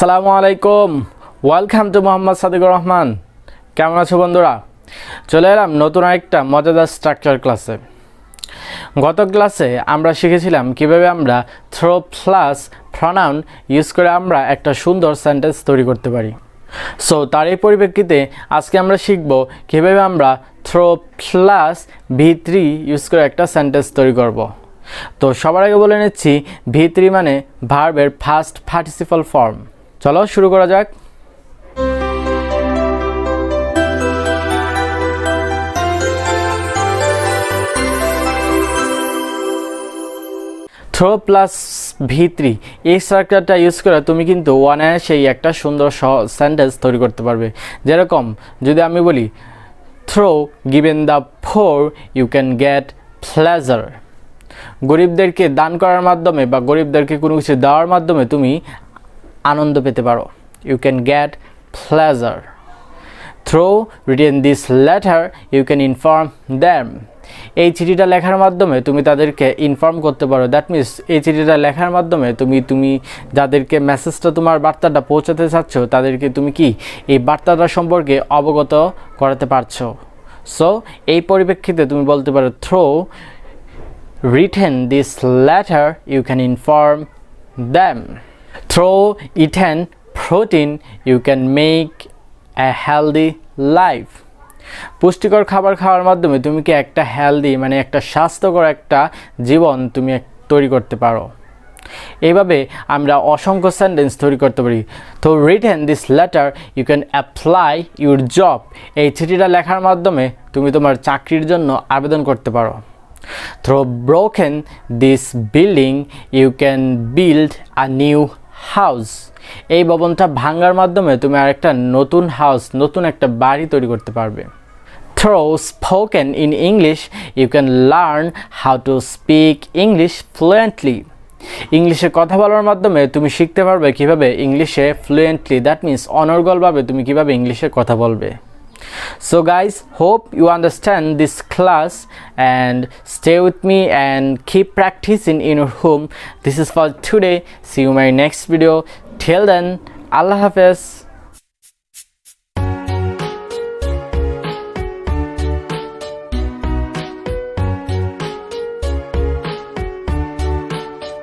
আসসালামুআলাইকুম welcome to MD Sadekur Rahman। কেমন আছো বন্ধুরা? চলে এলাম নতুন একটা মজাদার স্ট্রাকচার ক্লাসে। গত ক্লাসে আমরা শিখেছিলাম কিভাবে আমরা থ্রো প্লাস প্রনাউন ইউজ করে আমরা একটা সুন্দর সেন্টেন্স তৈরি করতে পারি। সো তার এই পরিপ্রেক্ষিতে আজকে আমরা শিখব কিভাবে আমরা থ্রো প্লাস V3 ইউজ করে একটা সেন্টেন্স তৈরি করব। তো সবার আগে বলে নিচ্ছি V3 মানে ভার্বের ফার্স্ট পার্টিসিপাল ফর্ম। চলো শুরু করা যাক। থ্রো প্লাস V3 এই স্ট্রাকচারটা ইউজ করে তুমি কিন্তু অনায়াসেই একটা সুন্দর সেন্টেন্স তৈরি করতে পারবে। যেরকম যদি আমি বলি through given the poor you can get pleasure. গরিবদেরকে দান করার মাধ্যমে বা গরিবদেরকে কোনো কিছু দেওয়ার মাধ্যমে তুমি আনন্দ পেতে পারো। You can get pleasure. Through written this letter you can inform them. এই চিঠিটা লেখার মাধ্যমে তুমি তাদেরকে ইনফর্ম করতে পারো। দ্যাট মিনস এই চিঠিটা লেখার মাধ্যমে তুমি যাদেরকে মেসেজটা তোমার বার্তাটা পৌঁছাতে চাচ্ছ তাদেরকে তুমি কি এই বার্তাটা সম্পর্কে অবগত করাতে পারছো। সো এই পরিপ্রেক্ষিতে তুমি বলতে পারো throw written this letter you can inform them. Through eaten protein you can make a healthy life. পুষ্টিকর খাবার খাওয়ার মাধ্যমে তুমি কি একটা হেলদি মানে একটা স্বাস্থ্যকর একটা জীবন তুমি তৈরি করতে পারো। এইভাবে আমরা অসংখ্য সেন্টেন্স তৈরি করতে পারি। তো written this letter you can apply your job. এই চিঠিটা লেখার মাধ্যমে তুমি তোমার চাকরির জন্য আবেদন করতে পারো। Through broken this building you can build a new house. এই ভবনটা ভাঙার মাধ্যমে তুমি আরেকটা নতুন হাউস নতুন একটা বাড়ি তৈরি করতে পারবে। Through spoken in English you can learn how to speak English fluently. ইংলিশে কথা বলার মাধ্যমে তুমি শিখতে পারবে কিভাবে ইংলিশে ফ্লুয়েন্টলি দ্যাট মিনস অনর্গলভাবে তুমি কিভাবে ইংলিশে কথা বলবে। So guys, hope you understand this class and stay with me and keep practicing in your home. This is for today. See you in my next video. Till then, Allah Hafiz.